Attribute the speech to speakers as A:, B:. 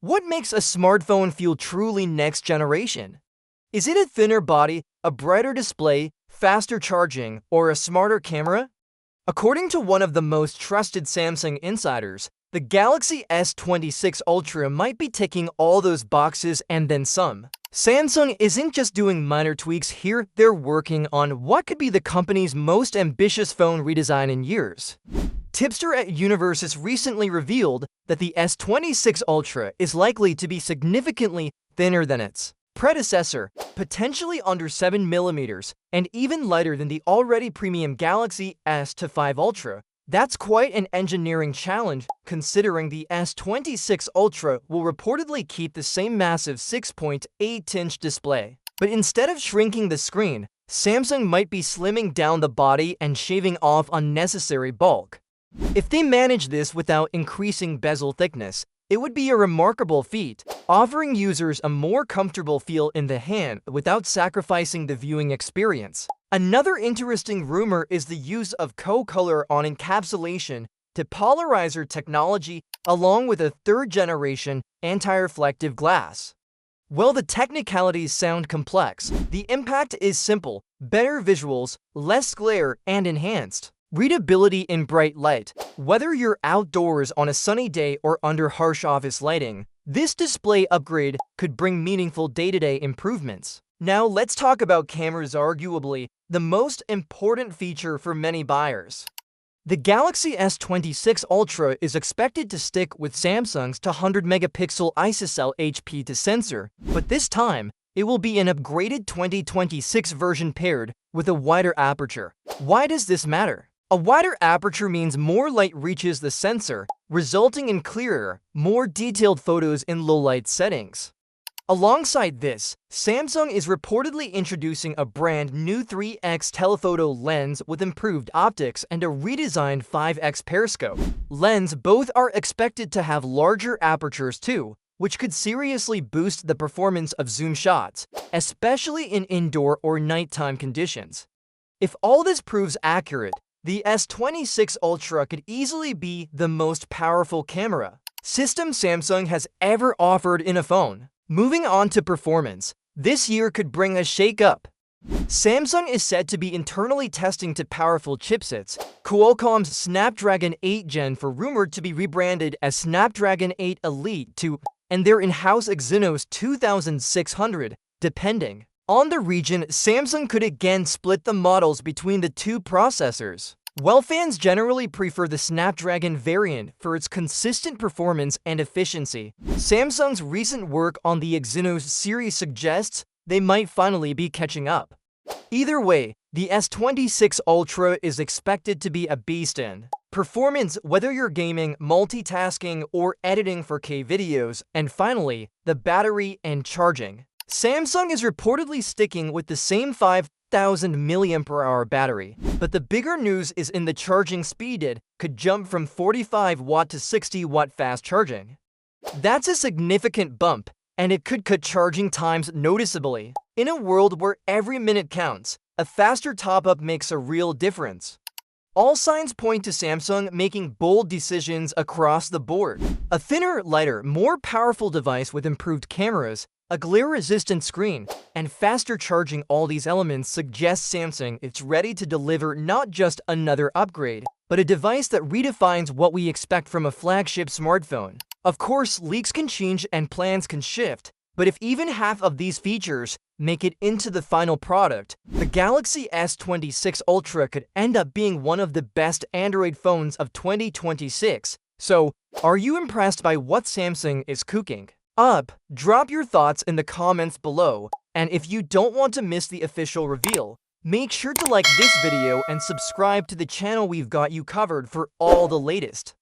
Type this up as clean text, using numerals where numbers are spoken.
A: What makes a smartphone feel truly next generation? Is it a thinner body, a brighter display, faster charging, or a smarter camera? According to one of the most trusted Samsung insiders, the Galaxy S26 Ultra might be ticking all those boxes and then some. Samsung isn't just doing minor tweaks here, they're working on what could be the company's most ambitious phone redesign in years. Tipster at Universus recently revealed that the S26 Ultra is likely to be significantly thinner than its predecessor, potentially under 7mm, and even lighter than the already premium Galaxy S25 Ultra. That's quite an engineering challenge, considering the S26 Ultra will reportedly keep the same massive 6.8-inch display. But instead of shrinking the screen, Samsung might be slimming down the body and shaving off unnecessary bulk. If they manage this without increasing bezel thickness, it would be a remarkable feat, offering users a more comfortable feel in the hand without sacrificing the viewing experience. Another interesting rumor is the use of co-color on encapsulation to polarizer technology along with a third-generation anti-reflective glass. While the technicalities sound complex, the impact is simple: better visuals, less glare, and enhanced readability in bright light. Whether you're outdoors on a sunny day or under harsh office lighting, this display upgrade could bring meaningful day-to-day improvements. Now let's talk about cameras, arguably the most important feature for many buyers. The Galaxy S26 Ultra is expected to stick with Samsung's 200-megapixel ISOCELL HP2 sensor, but this time, it will be an upgraded 2026 version paired with a wider aperture. Why does this matter? A wider aperture means more light reaches the sensor, resulting in clearer, more detailed photos in low-light settings. Alongside this, Samsung is reportedly introducing a brand new 3x telephoto lens with improved optics and a redesigned 5x periscope lens. Both are expected to have larger apertures too, which could seriously boost the performance of zoom shots, especially in indoor or nighttime conditions. If all this proves accurate, the S26 Ultra could easily be the most powerful camera system Samsung has ever offered in a phone. Moving on to performance, this year could bring a shake-up. Samsung is said to be internally testing to powerful chipsets, Qualcomm's Snapdragon 8 Gen 4 rumored to be rebranded as Snapdragon 8 Elite 2, and their in-house Exynos 2600, depending on the region. Samsung could again split the models between the two processors. While fans generally prefer the Snapdragon variant for its consistent performance and efficiency, Samsung's recent work on the Exynos series suggests they might finally be catching up. Either way, the S26 Ultra is expected to be a beast in performance, whether you're gaming, multitasking, or editing 4K videos. And finally, the battery and charging. Samsung is reportedly sticking with the same 5,000 mAh battery, but the bigger news is in the charging speed. It could jump from 45 watt to 60 watt fast charging. That's a significant bump, and it could cut charging times noticeably. In a world where every minute counts, a faster top-up makes a real difference. All signs point to Samsung making bold decisions across the board. A thinner, lighter, more powerful device with improved cameras, a glare-resistant screen, and faster charging. All these elements suggest Samsung is ready to deliver not just another upgrade, but a device that redefines what we expect from a flagship smartphone. Of course, leaks can change and plans can shift, but if even half of these features make it into the final product, the Galaxy S26 Ultra could end up being one of the best Android phones of 2026. So, are you impressed by what Samsung is cooking up? Drop your thoughts in the comments below, and if you don't want to miss the official reveal, make sure to like this video and subscribe to the channel. We've got you covered for all the latest.